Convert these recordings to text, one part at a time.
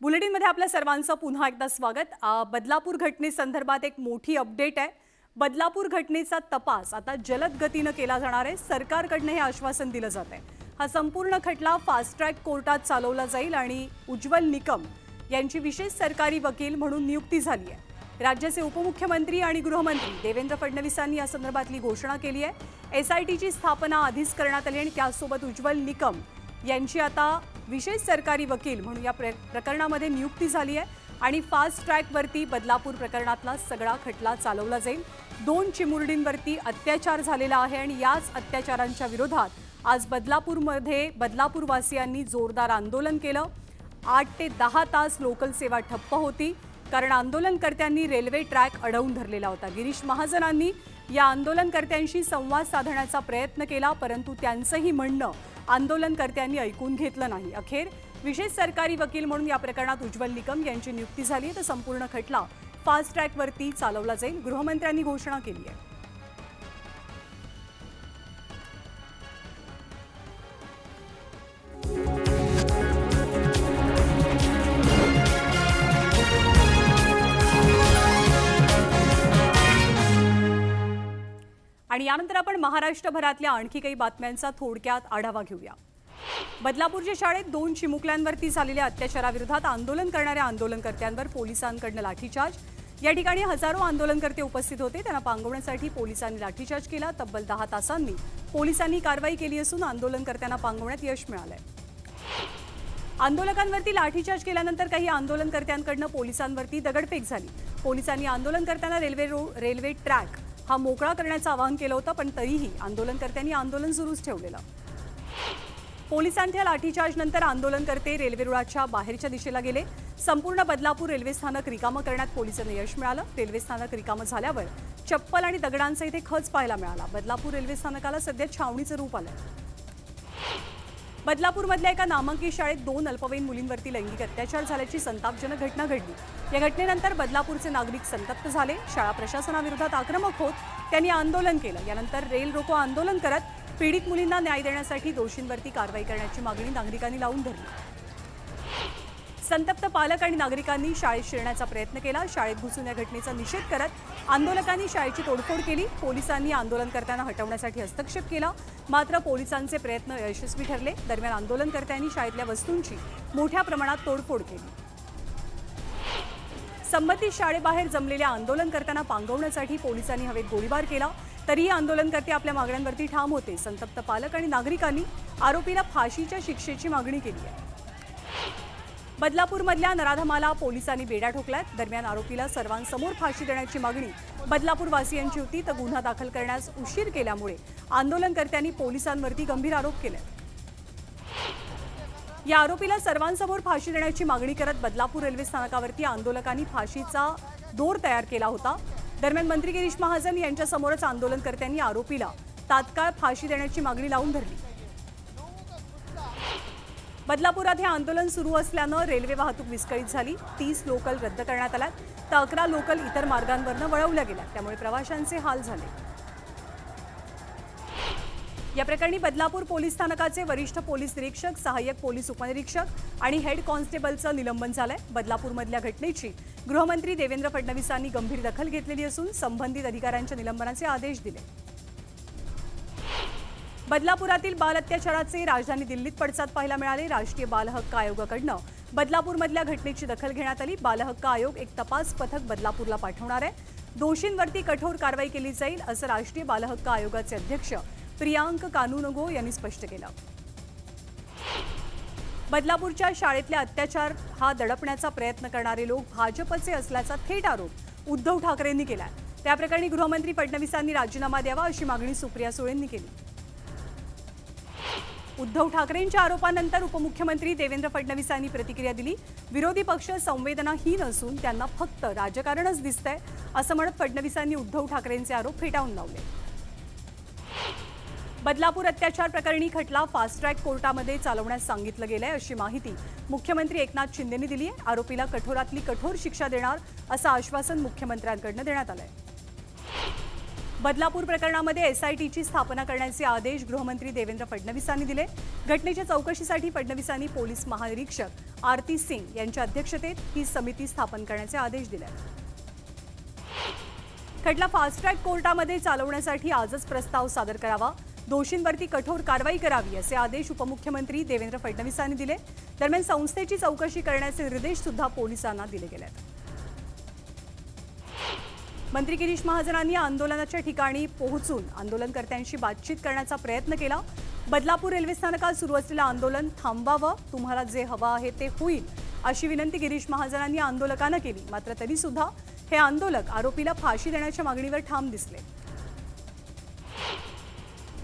बुलेटिनमध्ये आपल्या सर्वांचं पुन्हा एकदा स्वागत। बदलापूर घटनेसंदर्भात एक मोठी अपडेट आहे। बदलापूर घटनेचा तपास आता जलद गतीने केला जाणार आहे। सरकारकडून हे आश्वासन दिलं जात आहे। हा संपूर्ण खटला फास्ट ट्रॅक कोर्टात चालवला जाईल आणि उज्ज्वल निकम यांची विशेष सरकारी वकील म्हणून नियुक्ती झाली आहे। राज्याचे उपमुख्यमंत्री आणि गृहमंत्री देवेंद्र फडणवीसांनी या संदर्भातली घोषणा केली आहे। एसआयटीची स्थापना आधीच करण्यात आली आणि त्यासोबत उज्ज्वल निकम यांची आता विशेष सरकारी वकील म्हणून या प्रकरणामध्ये नियुक्ती झाली आहे आणि फास्ट ट्रॅकवरती बदलापूर प्रकरणातला सगळा खटला चालवला जाईल। 2 चिमुरडींवरती अत्याचार झालेला आहे आणि याच अत्याचारांच्या विरोधात आज बदलापूरमध्ये बदलापूरवासियांनी जोरदार आंदोलन केलं। 8 ते 10 तास लोकल सेवा ठप्प होती कारण आंदोलनकर्त्यांनी रेल्वे ट्रॅक अडवून धरलेला होता। गिरीश महाजनांनी या आंदोलनकर्त्यांशी संवाद साधण्याचा प्रयत्न केला परंतु त्यांचंही म्हणणं आंदोलनकर्त्यांनी ऐकून घेतलं नाही। अखेर विशेष सरकारी वकील म्हणून या प्रकरणात उज्ज्वल निकम यांची नियुक्ती झाली तर संपूर्ण खटला फास्ट ट्रॅकवरती चालवला जाईल। गृहमंत्र्यांनी घोषणा केली आहे। आणि यानंतर आपण महाराष्ट्रभरातल्या आणखी काही बातम्यांचा थोडक्यात आढावा घेऊया। बदलापूरच्या शाळेत 2 चिमुकल्यांवरती झालेल्या अत्याचाराविरोधात आंदोलन करणाऱ्या आंदोलनकर्त्यांवर पोलिसांकडून लाठीचार्ज। या ठिकाणी हजारो आंदोलनकर्ते उपस्थित होते। त्यांना पांगवण्यासाठी पोलिसांनी लाठीचार्ज केला। तब्बल 10 तासांनी पोलिसांनी कारवाई केली असून आंदोलनकर्त्यांना पांगवण्यात यश मिळालंय। आंदोलकांवरती लाठीचार्ज केल्यानंतर काही आंदोलनकर्त्यांकडून पोलिसांवरती दगडफेक झाली। पोलिसांनी आंदोलनकर्त्यांना रेल्वे ट्रॅक हा मोकळा करण्याचं आवाहन केलं होतं पण तरीही आंदोलनकर्त्यांनी आंदोलन सुरूच ठेवलेलं। पोलिसांच्या लाठीचार्जनंतर आंदोलनकर्ते रेल्वे रुळाच्या बाहेरच्या दिशेला गेले। संपूर्ण बदलापूर रेल्वे स्थानक रिकामं करण्यात पोलिसांना यश मिळालं। रेल्वे स्थानक रिकामं झाल्यावर चप्पल आणि दगडांचा इथे खच पाहायला मिळाला। बदलापूर रेल्वे स्थानकाला सध्या छावणीचं रूप आलंय। बदलापूरमधल्या एका नामांकित शाळेत 2 अल्पवयीन मुलींवरती लैंगिक अत्याचार झाल्याची संतापजनक घटना घडली। या घटनेनंतर बदलापूरचे नागरिक संतप्त झाले। शाळा प्रशासनाविरोधात आक्रमक होत त्यांनी आंदोलन केलं। यानंतर रेल रोको आंदोलन करत पीडित मुलींना न्याय देण्यासाठी दोषींवरती कारवाई करण्याची मागणी नागरिकांनी लावून धरली। संतप्त पालक आणि नागरिकांनी शाळेत शिरण्याचा प्रयत्न केला। शाळेत घुसून या घटनेचा निषेध करत आंदोलकांनी शाळेची तोडफोड केली। पोलिसांनी आंदोलनकर्त्यांना हटवण्यासाठी हस्तक्षेप केला मात्र पोलिसांचे प्रयत्न यशस्वी ठरले। दरम्यान आंदोलनकर्त्यांनी शाळेतल्या वस्तूंची मोठ्या प्रमाणात तोडफोड केली। संबंधित शाळेबाहेर जमलेल्या आंदोलनकर्त्यांना पांगवण्यासाठी पोलिसांनी हवेत गोळीबार केला तरीही आंदोलनकर्ते आपल्या मागण्यांवरती ठाम होते। संतप्त पालक आणि नागरिकांनी आरोपीला फाशीच्या शिक्षेची मागणी केली आहे। बदलापूरमधल्या नराधमाला पोलिसांनी बेड्या ठोकल्यात। दरम्यान आरोपीला सर्वांसमोर फाशी देण्याची मागणी बदलापूरवासियांची होती तर गुन्हा दाखल करण्यास उशीर केल्यामुळे आंदोलनकर्त्यांनी पोलिसांवरती गंभीर आरोप केले। या आरोपीला सर्वांसमोर फाशी देण्याची मागणी करत बदलापूर रेल्वे स्थानकावरती आंदोलकांनी फाशीचा दोर तयार केला होता। दरम्यान मंत्री गिरीश महाजन यांच्या समोरच आंदोलनकर्त्यांनी आरोपीला तात्काळ फाशी देण्याची मागणी लावून धरली। बदलापुरात हे आंदोलन सुरू असल्यानं रेल्वे वाहतूक विस्कळीत झाली। 30 लोकल रद्द करण्यात आल्या तर 11 लोकल इतर मार्गांवरून वळवल्या गेल्या त्यामुळे प्रवाशांचे हाल झाले। या प्रकरणी बदलापूर पोलीस स्थानकाचे वरिष्ठ पोलीस निरीक्षक, सहाय्यक पोलीस उपनिरीक्षक आणि हेड कॉन्स्टेबलचं निलंबन झालंय। बदलापूरमधल्या घटनेची गृहमंत्री देवेंद्र फडणवीसांनी गंभीर दखल घेतलेली असून संबंधित अधिकाऱ्यांच्या निलंबनाचे आदेश दिले। बदलापुरातील बाल अत्याचाराचे राजधानी दिल्लीत पडसाद पाहायला मिळाले। राष्ट्रीय बाल हक्क आयोगाकडून बदलापूरमधल्या घटनेची दखल घेण्यात आली। बाल हक्क आयोग एक तपास पथक बदलापूरला पाठवणार आहे। दोषींवरती कठोर कारवाई केली जाईल असं राष्ट्रीय बाल हक्क आयोगाचे अध्यक्ष प्रियांक कानूनगो यांनी स्पष्ट केलं। बदलापूरच्या शाळेतल्या अत्याचार हा दडपण्याचा प्रयत्न करणारे लोक भाजपचे असल्याचा थेट आरोप उद्धव ठाकरेंनी केला। त्या प्रकरणी गृहमंत्री फडणवीसांनी राजीनामा द्यावा अशी मागणी सुप्रिया सुळेंनी केली। उद्धव ठाकरेंच्या आरोपानंतर उपमुख्यमंत्री देवेंद्र फडणवीसांनी प्रतिक्रिया दिली। विरोधी पक्ष संवेदनाहीन असून त्यांना फक्त राजकारणच दिसतंय असं म्हणत फडणवीसांनी उद्धव ठाकरेंचे आरोप फेटाळून लावले। बदलापूर अत्याचार प्रकरणी खटला फास्ट ट्रॅक कोर्टामध्ये चालवण्यास सांगितलं गेलंय अशी माहिती मुख्यमंत्री एकनाथ शिंदेंनी दिली आहे। आरोपीला कठोरातली कठोर शिक्षा देणार असं आश्वासन मुख्यमंत्र्यांकडून देण्यात आलंय। बदलापूर प्रकरणामध्ये SITची स्थापना करण्याचे आदेश गृहमंत्री देवेंद्र फडणवीसांनी दिले। घटनेच्या चौकशीसाठी फडणवीसांनी पोलीस महानिरीक्षक आरती सिंग यांच्या अध्यक्षतेत ही समिती स्थापन करण्याचे आदेश दिले। खटला फास्ट ट्रॅक कोर्टामध्ये चालवण्यासाठी आजच प्रस्ताव सादर करावा, दोषींवरती कठोर कारवाई करावी असे आदेश उपमुख्यमंत्री देवेंद्र फडणवीसांनी दिले। दरम्यान संस्थेची चौकशी करण्याचे निर्देश सुद्धा पोलिसांना दिले गेलेत। मंत्री गिरीश महाजनांनी आंदोलनाच्या ठिकाणी पोहोचून आंदोलनकर्त्यांशी बातचीत करण्याचा प्रयत्न केला। बदलापूर रेल्वे स्थानकात सुरू असलेलं आंदोलन थांबवावं, तुम्हाला जे हवं आहे ते होईल अशी विनंती गिरीश महाजनांनी आंदोलकांना केली। मात्र तरी सुद्धा हे आंदोलक आरोपीला फाशी देण्याच्या मागणीवर ठाम दिसले।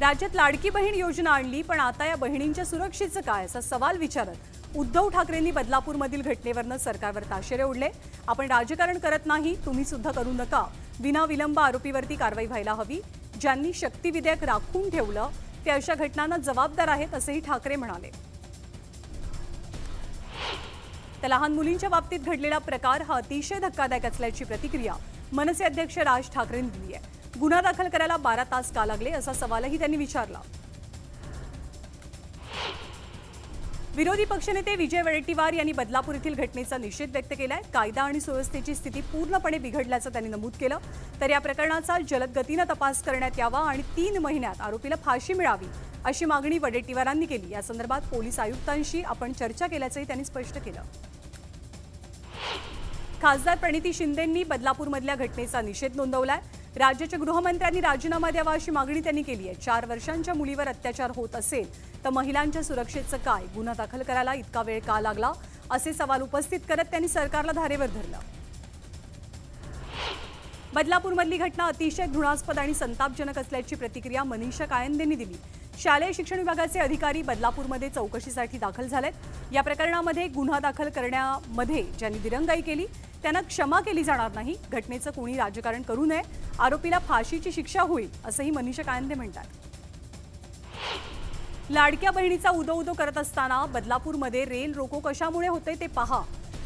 राज्यात लाडकी बहीण योजना आणली, पण आता या बहिणींच्या सुरक्षेचं काय असा सवाल विचारत उद्धव ठाकरेंनी बदलापूरमधील घटनेवरनं सरकारवर ताशेरे ओढले। आपण राजकारण करत नाही, तुम्ही सुद्धा करू नका, विनाविलंब आरोपीवरती कारवाई व्हायला हवी। ज्यांनी शक्ती विधेयक राखून ठेवलं ते अशा घटनांना जबाबदार आहेत असेही ठाकरे म्हणाले। तर लहान मुलींच्या बाबतीत घडलेला प्रकार हा अतिशय धक्कादायक असल्याची प्रतिक्रिया मनसे अध्यक्ष राज ठाकरेंनी दिली आहे। गुन्हा दाखल करायला 12 तास का लागले असा सवालही त्यांनी विचारला। विरोधी पक्षनेते विजय वडेट्टीवार यांनी बदलापूर येथील घटनेचा निषेध व्यक्त केलाय। कायदा आणि सुव्यवस्थेची स्थिती पूर्णपणे बिघडल्याचं त्यांनी नमूद केलं। तर या प्रकरणाचा जलद गतीने तपास करण्यात यावा आणि 3 महिन्यात आरोपीला फाशी मिळावी अशी मागणी वडेट्टीवारांनी केली। या संदर्भात पोलीस आयुक्तांशी आपण चर्चा केल्याचंही त्यांनी स्पष्ट केलं। खासदार प्रणिती शिंदेंनी बदलापूरमधल्या घटनेचा निषेध नोंदवलाय। राज्याच्या गृहमंत्र्यांनी राजीनामा द्यावा अशी मागणी त्यांनी केली आहे। 4 वर्षांच्या मुलीवर अत्याचार होत असेल तर महिलांच्या सुरक्षेचं काय, गुन्हा दाखल करायला इतका वेळ का लागला असे सवाल उपस्थित करत त्यांनी सरकारला धारेवर धरलं। बदलापूरमधली घटना अतिशय घृणास्पद आणि संतापजनक असल्याची प्रतिक्रिया मनीषा कायंदेंनी दिली। शालेय शिक्षण विभागाचे अधिकारी बदलापूरमध्ये चौकशीसाठी दाखल झालेत। या प्रकरणामध्ये गुन्हा दाखल करण्यामध्ये ज्यांनी दिरंगाई केली त्यांना क्षमा केली जाणार नाही। घटनेचं कोणी राजकारण करू नये, आरोपीला फाशीची शिक्षा होईल असंही मनीषा कायंदे म्हणतात। लाडक्या बहिणीचा उदो उदो करत असताना बदलापूरमध्ये रेल रोको कशामुळे होते ते पहा,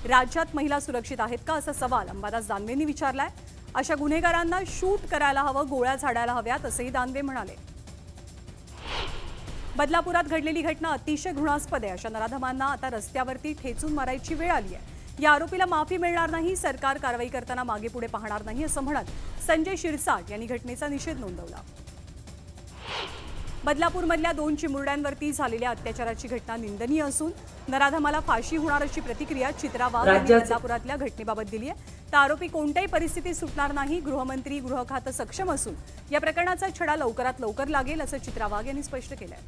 राज्यात महिला सुरक्षित आहेत का असा सवाल अंबादास दानवेंनी विचारलाय। अशा गुन्हेगारांना शूट करायला हवं, गोळ्या झाडायला हव्यात असंही दानवे म्हणाले। बदलापुरात घडलेली घटना अतिशय घृणास्पद आहे। अशा नराधमांना आता रस्त्यावरती ठेचून मारायची वेळ आली आहे। या आरोपीला माफी मिळणार नाही, सरकार कारवाई करताना मागे पुढे पाहणार नाही असं म्हणत संजय शिरसाट यांनी घटनेचा निषेध नोंदवला। बदलापूरमधल्या 2 चिमुरड्यांवरती झालेल्या अत्याचाराची घटना निंदनीय असून नराधमाला फाशी होणार अशी प्रतिक्रिया चित्रा वाघ यांनी बदलापुरातल्या घटनेबाबत दिली आहे। तर आरोपी कोणत्याही परिस्थितीत सुटणार नाही, गृहमंत्री गृह खातं सक्षम असून या प्रकरणाचा छडा लवकरात लवकर लागेल असं चित्रा वाघ यांनी स्पष्ट केलंय।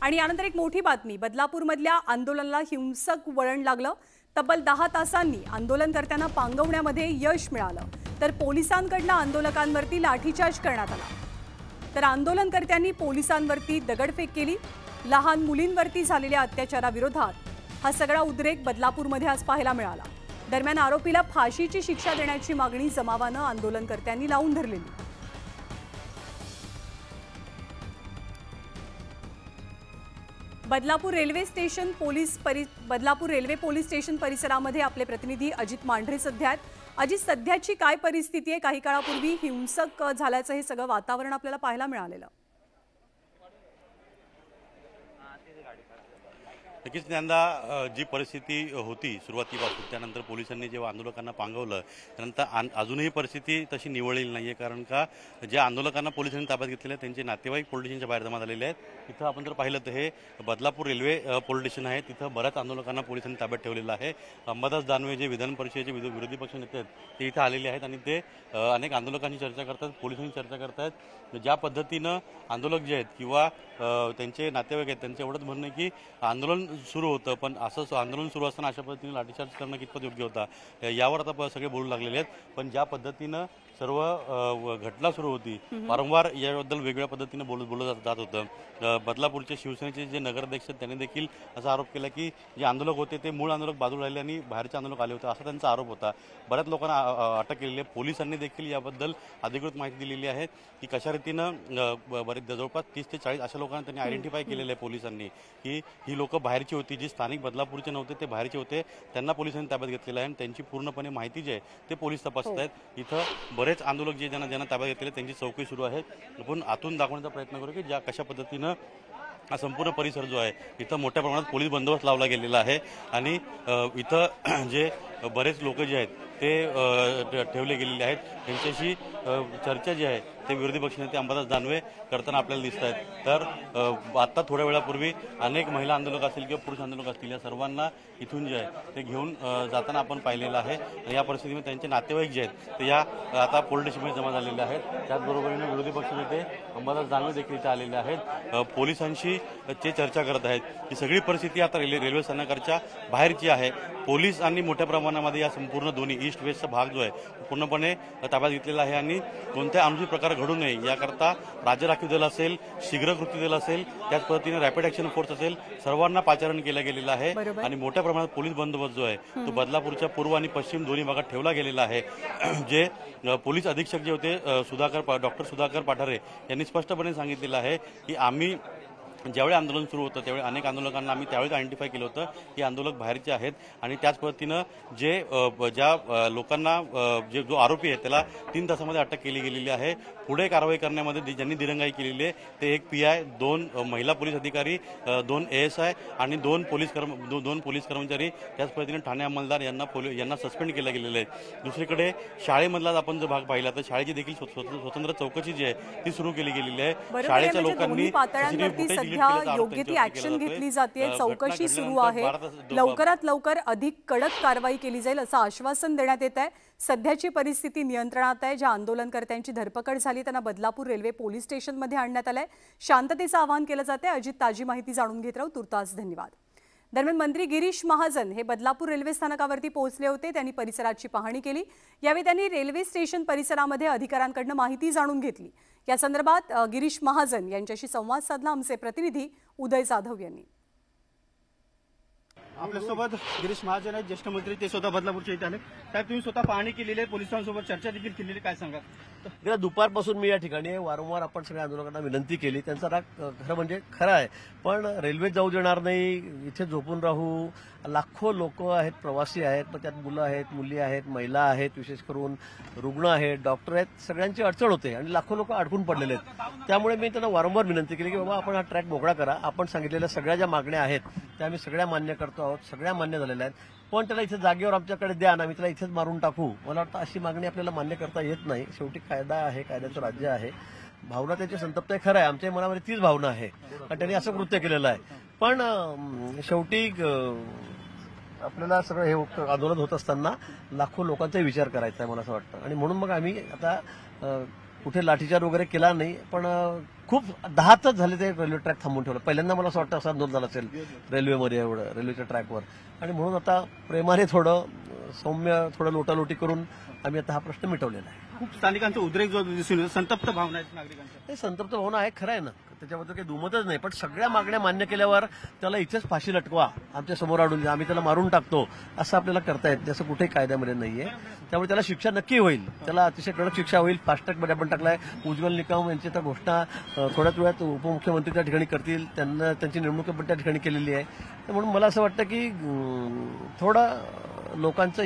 आणि यानंतर एक मोठी बातमी, बदलापूरमधल्या आंदोलनाला हिंसक वळण लागलं। तब्बल 10 तासांनी आंदोलनकर्त्यांना पांगवण्यामध्ये यश मिळालं, तर पोलिसांकडून आंदोलकांवरती लाठीचार्ज करण्यात आला। तर आंदोलनकर्त्यांनी पोलिसांवरती दगडफेक केली। लहान मुलींवरती झालेल्या अत्याचाराविरोधात हा सगळा उद्रेक बदलापूरमध्ये आज पाहायला मिळाला। दरम्यान आरोपीला फाशीची शिक्षा देण्याची मागणी जमावानं आंदोलनकर्त्यांनी लावून धरलेली। बदलापूर रेल्वे पोलीस स्टेशन परिसरामध्ये आपले प्रतिनिधी अजित मांढरे सध्या आहेत। अजित, सध्याची काय परिस्थिती आहे? काही काळापूर्वी हिंसक झाल्याचं हे सगळं वातावरण आपल्याला पाहायला मिळालेलं। नक्कीच त्यांना जी परिस्थिती होती सुरुवातीपासून, त्यानंतर पोलिसांनी जेव्हा आंदोलकांना पांगवलं त्यानंतर अजूनही परिस्थिती तशी निवळलेली नाही आहे। कारण का ज्या आंदोलकांना पोलिसांनी ताब्यात घेतलेले आहेत त्यांचे नातेवाईक पोलीस स्टेशनच्या बाहेर जमा झालेले आहेत। इथं आपण जर पाहिलं तर हे बदलापूर रेल्वे पोलीस स्टेशन आहे, तिथं बऱ्याच आंदोलकांना पोलिसांनी ताब्यात ठेवलेलं आहे। अंबादास दानवे जे विधान परिषदेचे विरोधी पक्ष नेते आहेत ते इथं आलेले आहेत आणि ते अनेक आंदोलकांची चर्चा करतात, पोलिसांची चर्चा करतात। ज्या पद्धतीनं आंदोलक जे आहेत किंवा त्यांचे नातेवाईक आहेत त्यांचं एवढंच म्हणणं आहे की आंदोलन सुरू होतं, पण असं आंदोलन सुरू असताना अशा पद्धतीने लाठीचार्ज करणं कितपत योग्य होता यावर आता सगळे बोलू लागलेले आहेत। पण ज्या पद्धतीनं सर्व घटना सुरू होती, वारंवार याबद्दल वेगळ्या पद्धतीने बोललं जात होतं. बदलापूरचे शिवसेनेचे जे नगराध्यक्ष त्यांनी देखील असा आरोप केला की जे आंदोलक होते ते मूळ आंदोलक बाजूला राहिले आणि बाहेरचे आंदोलक आले होते, असा त्यांचा आरोप होता. बऱ्याच लोकांना अटक केलेली आहे. पोलिसांनी देखील याबद्दल अधिकृत माहिती दिलेली आहे की कशा रीतीनं बरेच जवळपास 30 ते 40 अशा लोकांना त्यांनी आयडेंटिफाय केलेलं आहे पोलिसांनी की ही लोकं बाहेरची होती, जी स्थानिक बदलापूरचे नव्हते ते बाहेरचे होते. त्यांना पोलिसांनी ताब्यात घेतलेलं आहे आणि त्यांची पूर्णपणे माहिती जी आहे ते पोलीस तपासत आहेत. इथं बरेच आंदोलक जे ज्यांना ताब्यात घेतलेले त्यांची चौकशी सुरू आहे. आपण आतून दाखवण्याचा प्रयत्न करू की कशा पद्धतीनं हा संपूर्ण परिसर जो आहे इथं मोठ्या प्रमाणात पोलीस बंदोबस्त लावला गेलेला आहे आणि इथं जे बरेच लोक जे आहेत ते ठेवले गेलेले आहेत. त्यांच्याशी चर्चा जी आहे ते विरोधी पक्षनेते अंबादास दानवे करताना आपल्याला दिसत आहेत. तर आत्ता थोड्या वेळापूर्वी अनेक महिला आंदोलक असतील किंवा पुरुष आंदोलक असतील या सर्वांना इथून जे आहे ते घेऊन जाताना आपण पाहिलेलं आहे. या परिस्थितीमध्ये त्यांचे नातेवाईक जे आहेत ते या आता पोलीस स्टेशनमध्ये जमा झालेले आहेत. त्याचबरोबरीने विरोधी पक्षनेते अंबादास दानवे देखील इथे आलेले आहेत. पोलिसांशी ते चर्चा करत आहेत. ही सगळी परिस्थिती आता रेल्वे स्थानकाच्या बाहेरची आहे. पोलीस आणि मोठ्या प्रमाणामध्ये या संपूर्ण दोन्ही ईस्ट वेस्टचा भाग जो आहे पूर्णपणे ताब्यात घेतलेला आहे आणि कोणत्या अनुचित प्रकार घडू नये याकरता राज्य राखीव दल असेल, शीघ्र कृती दल असेल, त्याच पद्धतीने रॅपिड ॲक्शन फोर्स असेल, सर्वांना पाचारण केलं गेलेलं आहे आणि मोठ्या प्रमाणात पोलीस बंदोबस्त जो आहे तो बदलापूरच्या पूर्व आणि पश्चिम दोन्ही भागात ठेवला गेलेला आहे. जे पोलीस अधीक्षक जे होते डॉक्टर सुधाकर पाठारे यांनी स्पष्टपणे सांगितलेलं आहे की आम्ही ज्यावेळी आंदोलन सुरू होतं त्यावेळी अनेक आंदोलकांना आम्ही त्यावेळी आयडेंटिफाय केलं होतं की आंदोलक बाहेरचे आहेत आणि त्याच पद्धतीनं ज्या लोकांना जो आरोपी आहे त्याला 3 तासामध्ये अटक केली गेलेली आहे. पुढे कारवाई करण्यामध्ये ज्यांनी दिरंगाई केलेली आहे ते एक PI, 2 महिला पोलीस अधिकारी, 2 ASI आणि 2 पोलीस कर्मचारी, त्याच पद्धतीने ठाणे अंमलदार यांना सस्पेंड केलं गेलेलं आहे. दुसरीकडे शाळेमधला आपण जर भाग पाहिला तर शाळेची देखील स्वतंत्र चौकशी जी आहे ती सुरू केली गेलेली आहे. शाळेच्या लोकांनी योग्य ती ऍक्शन घेतली जाते, चौकशी सुरू आहे. लवकरात लवकर अधिक कडक कारवाई केली जाईल असं आश्वासन देण्यात येत आहे. सध्याची परिस्थिती नियंत्रणात आहे. ज्या आंदोलनकर्त्यांची धरपकड झाली त्यांना बदलापूर रेल्वे पोलीस स्टेशनमध्ये आणण्यात आलंय. शांततेचं आवाहन केलं जाते. अजित, ताजी माहिती जाणून घेत राहू. तुर्तास धन्यवाद. दरम्यान मंत्री गिरीश महाजन हे बदलापूर रेल्वे स्थानकावरती पोहोचले होते. त्यांनी परिसराची पाहणी केली. यावेळी त्यांनी रेल्वे स्टेशन परिसरामध्ये अधिकाऱ्यांकडून माहिती जाणून घेतली. या संदर्भात गिरीश महाजन यांच्याशी संवाद साधला आमचे प्रतिनिधी उदय जाधव यांनी. आपल्यासोबत गिरीश महाजन आहेत, ज्येष्ठ मंत्री, ते स्वतः बदलापूरचे इथे आले. साहेब, तुम्ही स्वतः पाहणी केलेली आहे, पोलिसांसोबत चर्चा देखील केलेली, काय सांगा? गेल्या दुपारपासून मी या ठिकाणी वारंवार आपण सगळ्या आंदोलकांना विनंती केली. त्यांचा राग खरं म्हणजे खरा आहे, पण रेल्वे जाऊ देणार नाही, इथे झोपून राहू. लाखो लोक आहेत, प्रवासी आहेत, पण त्यात मुलं आहेत, मुली आहेत, महिला आहेत, विशेष करून रुग्ण आहेत, डॉक्टर आहेत, सगळ्यांची अडचण होते आणि लाखो लोक अडकून पडलेले आहेत. त्यामुळे मी त्यांना वारंवार विनंती केली की बाबा आपण हा ट्रॅक मोकळा करा. आपण सांगितलेल्या सगळ्या ज्या मागण्या आहेत त्या आम्ही सगळ्या मान्य करतो आहोत, सगळ्या मान्य झालेल्या आहेत, पण त्याला इथे जागेवर आमच्याकडे द्या ना, आम्ही त्याला इथेच मारून टाकू. मला वाटतं अशी मागणी आपल्याला मान्य करता येत नाही. शेवटी कायदा आहे, कायद्याचं राज्य आहे. भावना त्यांची संतप्त आहे, खरं आहे, आमच्या मनामध्ये तीच भावना आहे आणि त्यांनी असं कृत्य केलेलं आहे. पण शेवटी आपल्याला सगळं हे आंदोलन होत असताना लाखो लोकांचा विचार करायचा आहे मला असं वाटतं. आणि म्हणून मग आम्ही आता कुठे लाठीचार्ज वगैरे केला नाही, पण खूप 10 तास झाले ते रेल्वे ट्रॅक थांबून ठेवला. पहिल्यांदा मला असं वाटतं असं आंदोलन झालं असेल रेल्वेमध्ये, एवढं रेल्वेच्या ट्रॅकवर. आणि म्हणून आता प्रेमाने थोडं सौम्य, थोडं लोटालोटी करून आम्ही आता हा प्रश्न मिटवलेला आहे. खूप स्थानिकांचा उद्रेक जो दिसून येतो, संतप्त भावना आहेत नागरिकांच्या. हे संतप्त भावना आहे, खरं आहे ना, त्याच्याबद्दल काही दुमतच नाही. पण सगळ्या मागण्या मान्य केल्यावर त्याला इथेच फाशी लटकवा, आमच्या समोर आणून द्या, आम्ही त्याला मारून टाकतो, असं आपल्याला करता येत, जसं कुठेही कायद्यामध्ये नाहीये. त्यामुळे त्याला शिक्षा नक्की होईल, त्याला अतिशय कडक शिक्षा होईल. फास्टॅगमध्ये आपण टाकलाय. उज्ज्वल निकम यांची तर घोषणा थोड्याच वेळात उपमुख्यमंत्री त्या ठिकाणी करतील, त्यांना त्यांची नेमणूक पण त्या ठिकाणी केलेली आहे. म्हणून मला असं वाटतं की थोडा लोकांचा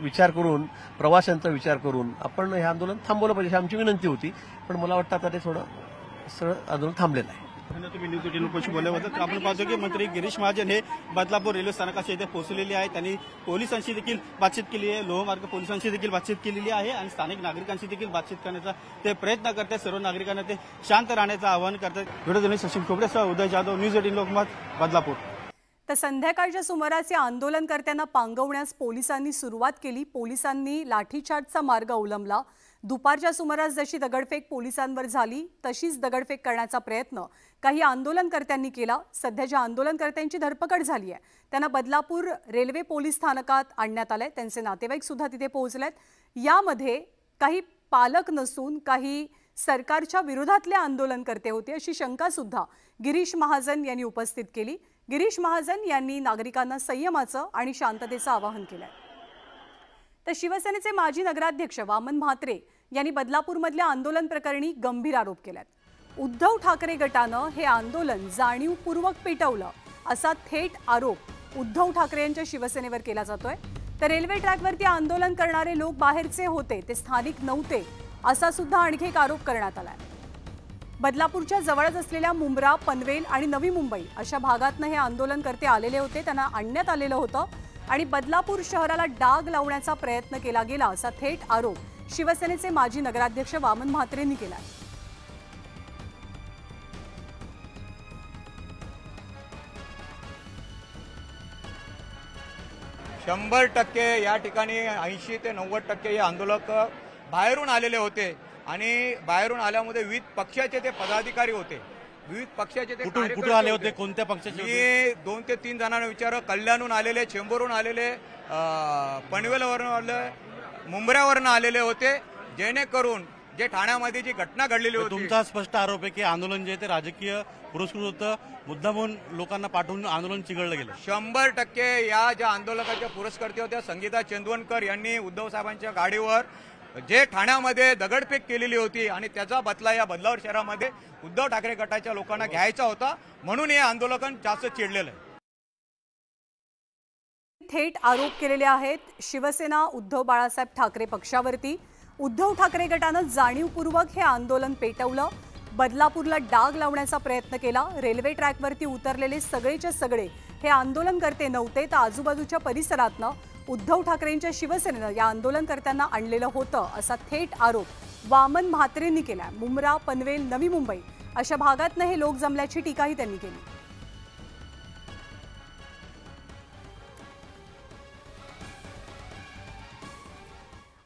विचार करून, प्रवाशांचा विचार करून आपण हे आंदोलन थांबवलं पाहिजे, आमची विनंती होती. पण मला वाटतं आता ते थोडं सगळं आंदोलन थांबलेलं आहे. तुम्ही न्यूज 18 लोकांशी बोलले होते, तर आपण पाहतो की मंत्री गिरीश महाजन हे बदलापूर रेल्वे स्थानकाच्या इथे पोहोचलेले आहेत. त्यांनी पोलिसांशी देखील बातचीत केली आहे, लोहमार्ग पोलिसांशी देखील बातचीत केलेली आहे आणि स्थानिक नागरिकांशी देखील बातचीत करण्याचा ते प्रयत्न करतात. सर्व नागरिकांना ते शांत राहण्याचं आवाहन करतात. व्हिडिओ सचिन खोबरेसह उदय जाधव, न्यूज 18 लोकमत, बदलापूर. तर संध्याकाळच्या सुमारास या आंदोलनकर्त्यांना पांगवण्यास पोलिसांनी सुरुवात केली. पोलिसांनी लाठीचार्जचा मार्ग अवलंबला. दुपारच्या सुमारास जशी दगडफेक पोलिसांवर झाली तशीच दगडफेक करण्याचा प्रयत्न काही आंदोलनकर्त्यांनी केला. सध्या ज्या आंदोलनकर्त्यांची धरपकड झाली आहे त्यांना बदलापूर रेल्वे पोलीस स्थानकात आणण्यात आलंय. त्यांचे नातेवाईक सुद्धा तिथे पोहोचलेत. यामध्ये काही पालक नसून काही सरकारच्या विरोधातले आंदोलनकर्ते होते अशी शंका सुद्धा गिरीश महाजन यांनी उपस्थित केली। गिरीश महाजन यांनी नागरिकांना संयमाचं आणि शांततेचं आवाहन केलंय। तर शिवसेनेचे माजी नगराध्यक्ष वामन म्हात्रे यांनी बदलापूरमधल्या आंदोलन प्रकरणी गंभीर आरोप केलेत। उद्धव ठाकरे गटानं हे आंदोलन जाणीवपूर्वक पेटवलं असा थेट आरोप उद्धव ठाकरे यांच्या शिवसेनेवर केला जातोय। तर रेल्वे ट्रॅकवरती आंदोलन करणारे लोक बाहेरचे होते, ते स्थानिक नव्हते असा सुद्धा आणखी एक आरोप करण्यात आलाय। बदलापूरच्या जवळच असलेल्या मुंब्रा, पनवेल आणि नवी मुंबई अशा भागातनं हे आंदोलनकर्ते आलेले होते, त्यांना आणण्यात आलेलं होतं आणि बदलापूर शहराला डाग लावण्याचा प्रयत्न केला गेला असा थेट आरोप शिवसेनेचे माजी नगराध्यक्ष वामन म्हात्रेंनी केला। 100% या ठिकाणी 80 ते 90% हे आंदोलक बाहेरून आलेले होते आणि बाहेरून आल्यामध्ये विविध पक्षाचे ते पदाधिकारी होते, विविध पक्षाचे ते कुठून आले होते, कोणत्या पक्षाचे? मी 2 ते 3 जणांना विचारलं। कल्याणहून आलेले, चेंबूरहून आलेले, पनवेलवरून आले, मुंब्र्यावरून आलेले होते, जेणेकरून जे ठाण्यामध्ये जी घटना घडलेली होती। तुमचा स्पष्ट आरोप आहे की आंदोलन जे ते राजकीय पुरस्कृत होतं, मुद्दामून लोकांना पाठवून आंदोलन चिघळलं गेलं। 100% या ज्या आंदोलकाच्या पुरस्कर्ते होत्या संगीता चंदवनकर यांनी उद्धव साहेबांच्या गाडीवर जे ठाण्यामध्ये दगडफेक केलेली होती आणि त्याचा बदला या बदलापूर शहरामध्ये उद्धव ठाकरे गटाच्या लोकांना घ्यायचा होता, म्हणून हे आंदोलन जास्त चिडलेलं आहे। थेट आरोप केलेले आहेत शिवसेना उद्धव बाळासाहेब ठाकरे पक्षावरती। उद्धव ठाकरे गटानं जाणीवपूर्वक हे आंदोलन पेटवलं, बदलापूरला डाग लावण्याचा प्रयत्न केला। रेल्वे ट्रॅकवरती उतरलेले सगळेच्या सगळे हे आंदोलनकर्ते नव्हते, तर आजूबाजूच्या परिसरातनं उद्धव ठाकरेंच्या शिवसेनेनं या आंदोलनकर्त्यांना आणलेलं होतं असा थेट आरोप वामन म्हात्रेंनी केला। मुंब्रा, पनवेल, नवी मुंबई अशा भागातनं हे लोक जमल्याची टीकाही त्यांनी केली।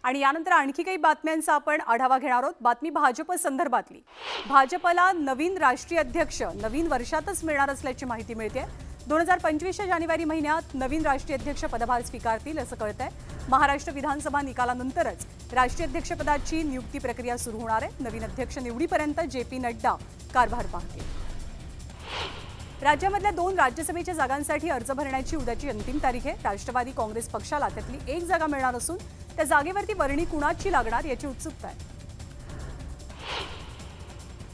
आणि यानंतर आणखी काही बातम्यांचा आपण आढावा घेणार आहोत। बातमी भाजप संदर्भातली। भाजपला नवीन राष्ट्रीय अध्यक्ष नवीन वर्षातच मिळणार असल्याची माहिती मिळते। 2025च्या जानेवारी महिन्यात नवीन राष्ट्रीय अध्यक्ष पदभार स्वीकारतील असं कळतंय। महाराष्ट्र विधानसभा निकालानंतरच राष्ट्रीय अध्यक्षपदाची नियुक्ती प्रक्रिया सुरू होणार आहे। नवीन अध्यक्ष निवडीपर्यंत जे.पी. नड्डा कारभार पाहतील। राज्यामधल्या 2 राज्यसभेच्या जागांसाठी अर्ज भरण्याची उद्याची अंतिम तारीख आहे। राष्ट्रवादी काँग्रेस पक्षाला त्यातली 1 जागा मिळणार असून त्या जागेवरती वर्णी कुणाची लागणार याची उत्सुकता आहे।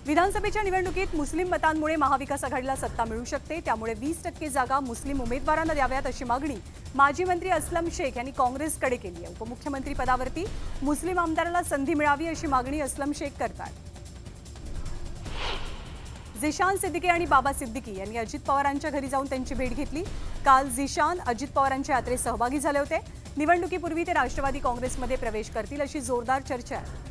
विधानसभेच्या निवडणुकीत मुस्लिम मतांमुळे महाविकास आघाडीला सत्ता मिळू शकते, त्यामुळे 20% जागा मुस्लिम उमेदवारांना द्याव्यात अशी मागणी माजी मंत्री अस्लम शेख यांनी काँग्रेसकडे केली आहे। उपमुख्यमंत्री पदावरती मुस्लिम आमदाराला संधी मिळावी अशी मागणी अस्लम शेख करतात। झिशान सिद्दीकी आणि बाबा सिद्दीकी यांनी अजित पवारांच्या घरी जाऊन त्यांची भेट घेतली। काल झिशान अजित पवारांच्या यात्रेत सहभागी झाले होते। निवडणुकीपूर्वी ते राष्ट्रवादी काँग्रेसमध्ये प्रवेश करतील अशी जोरदार चर्चा आहे।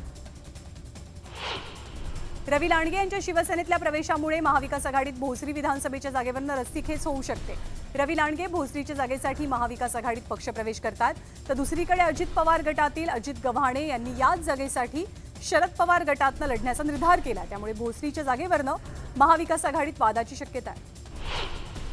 रवी लांडगे यांच्या शिवसेनेतल्या प्रवेशामुळे महाविकास आघाडीत भोसरी विधानसभेच्या जागेवरनं रस्सीखेच होऊ शकते। रवी लांडगे भोसरीच्या जागेसाठी महाविकास आघाडीत पक्षप्रवेश करतात, तर दुसरीकडे अजित पवार गटातील अजित गव्हाणे यांनी याच जागेसाठी शरद पवार गटातनं लढण्याचा निर्धार केला, त्यामुळे भोसरीच्या जागेवरनं महाविकास आघाडीत वादाची शक्यता आहे।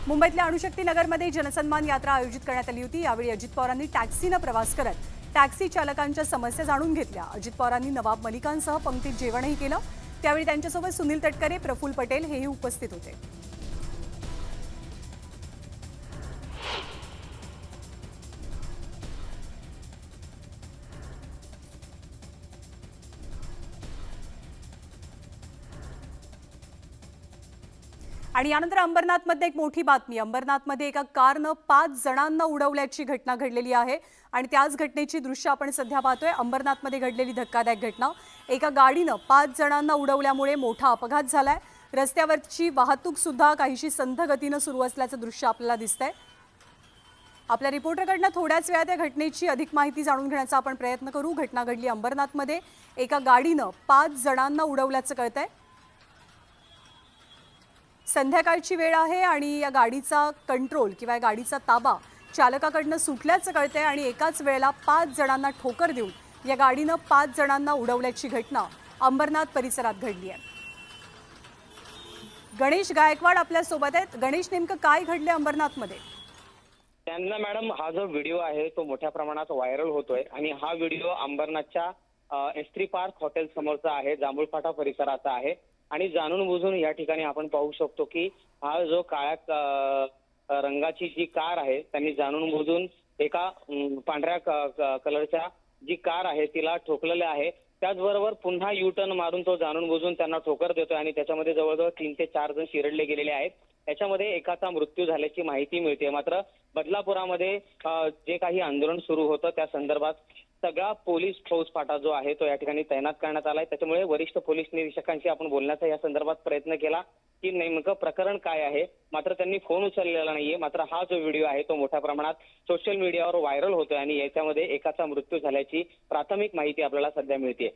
मुंबईतल्या अणुशक्ती नगरमध्ये जनसन्मान यात्रा आयोजित करण्यात आली होती। यावेळी अजित पवारांनी टॅक्सीनं प्रवास करत टॅक्सी चालकांच्या समस्या जाणून घेतल्या। अजित पवारांनी नवाब मलिकांसह पंक्तीत जेवणही केलं। त्यावेळी त्यांच्यासोबत सुनील तटकरे, प्रफुल्ल पटेल हेही उपस्थित होते। आणि यानंतर अंबरनाथमध्ये एक मोठी बातमी। अंबरनाथमध्ये एका कारनं 5 जणांना उडवल्याची घटना घडलेली आहे आणि त्याच घटनेची दृश्य आपण सध्या पाहतोय। अंबरनाथमध्ये घडलेली धक्कादायक घटना। एका गाडीनं 5 जणांना उडवल्यामुळे मोठा अपघात झालाय। रस्त्यावरची वाहतूक सुद्धा काहीशी संथ गतीनं सुरू असल्याचं दृश्य आपल्याला दिसतंय। आपल्या रिपोर्टरकडनं थोड्याच वेळात या घटनेची अधिक माहिती जाणून घेण्याचा आपण प्रयत्न करू। घटना घडली अंबरनाथमध्ये। एका गाडीनं 5 जणांना उडवल्याचं कळतंय। संध्याकाळची वेळ आहे आणि या गाडीचा कंट्रोल किंवा या गाडीचा ताबा चालकाकडनं सुटल्याचं कळतंय आणि एकाच वेळेला 5 जणांना ठोकर देऊन या गाडीनं 5 जणांना उडवल्याची घटना अंबरनाथ परिसरात घडली आहे। गणेश गायकवाड आपल्या सोबत आहेत। गणेश, नेमकं काय घडले अंबरनाथमध्ये? त्यांना मॅडम हा जो व्हिडिओ आहे तो मोठ्या प्रमाणात व्हायरल होतोय आणि हा व्हिडिओ अंबरनाथच्या एस्ट्री पार्क हॉटेल समोरचा आहे, जांभूळफाटा परिसराचा आहे आणि जाणून बुजून या ठिकाणी आपण पाहू शकतो की हा जो काळ्या रंगाची जी कार आहे त्यांनी जाणून बुजून एका पांढऱ्या कलरच्या जी कार आहे तिला ठोकलेले आहे. त्याचबरोबर पुन्हा यू टर्न मारून तो जाणून बुजून त्यांना ठोकर देतोय आणि त्याच्यामध्ये जवळजवळ 3 ते 4 जण चिरडले गेलेले आहेत. याच्यामध्ये एकाचा मृत्यू झाल्याची माहिती मिळते. मात्र बदलापुरामध्ये जे काही आंदोलन सुरू होतं त्या संदर्भात सगळा पोलीस फौजफाटा जो आहे तो या ठिकाणी तैनात करण्यात आलाय. त्याच्यामुळे वरिष्ठ पोलीस निरीक्षकांशी आपण बोलण्याचा या संदर्भात प्रयत्न केला की नेमकं प्रकरण काय आहे. मात्र त्यांनी फोन उचललेला नाहीये. मात्र हा जो व्हिडिओ आहे तो मोठ्या प्रमाणात सोशल मीडियावर व्हायरल होतोय आणि याच्यामध्ये एकाचा मृत्यू झाल्याची प्राथमिक माहिती आपल्याला सध्या मिळते.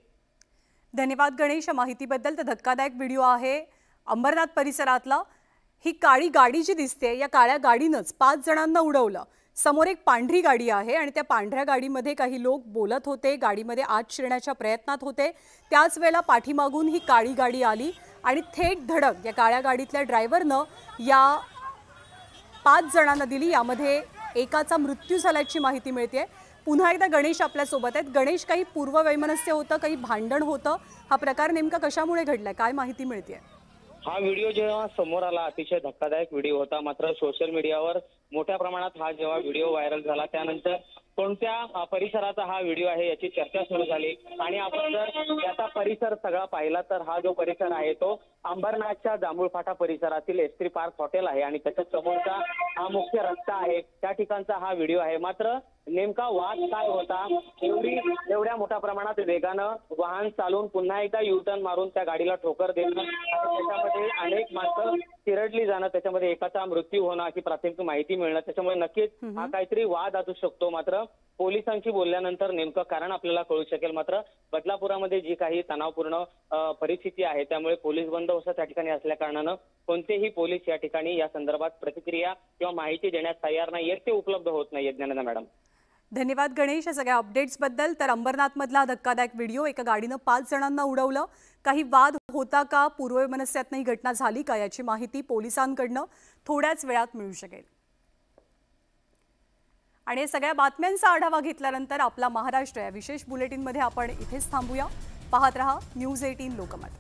धन्यवाद गणेश या माहितीबद्दल. तर धक्कादायक व्हिडिओ आहे अंबरनाथ परिसरातला. ही काळी गाडी जी दिसते या काळ्या गाडीनंच 5 जणांना उडवलं. समोर एक पांढरी गाडी आहे आणि त्या पांढऱ्या गाडीमध्ये काही लोक बोलत होते, गाडीमध्ये आत शिरण्याच्या प्रयत्नात होते. त्याच वेळेला पाठीमागून ही काळी गाडी आली आणि थेट धडक या काळ्या गाडीतल्या ड्रायव्हरनं या 5 जणांना दिली. यामध्ये एकाचा मृत्यू झाल्याची माहिती मिळते. पुन्हा एकदा गणेश आपल्यासोबत आहेत. गणेश, काही पूर्ववैमनस्य होतं, काही भांडण होतं, हा प्रकार नेमका कशामुळे घडलाय, काय माहिती मिळते? हा व्हिडिओ जेव्हा समोर आला अतिशय धक्कादायक व्हिडिओ होता. मात्र सोशल मीडियावर मोठ्या प्रमाणात हा जेव्हा व्हिडिओ व्हायरल झाला त्यानंतर कोणत्या परिसराचा हा व्हिडिओ आहे याची चर्चा सुरू झाली आणि आपण जर याचा परिसर सगळा पाहिला तर हा जो परिसर आहे तो अंबरनाथच्या जांभूळफाटा परिसरातील एस्ट्री पार्क हॉटेल आहे आणि त्याच्या समोरचा हा मुख्य रस्ता आहे, त्या ठिकाणचा हा व्हिडिओ आहे. मात्र नेमका वाद काय होता, एवढ्या मोठ्या प्रमाणात वेगानं वाहन चालवून पुन्हा एकदा युटर्न मारून त्या गाडीला ठोकर देणं, त्याच्यामध्ये अनेक माणसं चिरडली जाणं, त्याच्यामध्ये एकाचा मृत्यू होणं अशी प्राथमिक माहिती मिळणं, त्याच्यामुळे नक्कीच हा काहीतरी वाद असू शकतो. मात्र पोलिसांशी बोलल्यानंतर नेमकं कारण आपल्याला कळू शकेल. मात्र बदलापुरामध्ये जी काही तणावपूर्ण परिस्थिती आहे त्यामुळे पोलीस बंदोबस्त त्या ठिकाणी असल्या कारणानं कोणतेही पोलीस या ठिकाणी या संदर्भात प्रतिक्रिया किंवा माहिती देण्यास तयार नाहीयेत, ते उपलब्ध होत नाहीयेत. ज्ञानदा मॅडम, धन्यवाद गणेश या सगळ्या अपडेट्सबद्दल. तर अंबरनाथमधला धक्कादायक व्हिडिओ, एका गाडीनं 5 जणांना उडवलं, काही वाद होता का, पूर्ववैमनस्यातनं ही घटना झाली का याची माहिती पोलिसांकडनं थोड्याच वेळात मिळू शकेल. आणि सगळ्या बातम्यांचा आढावा घेतल्यानंतर आपला महाराष्ट्र या विशेष बुलेटिनमध्ये आपण इथेच थांबूया. पाहत रहा न्यूज 18 लोकमत.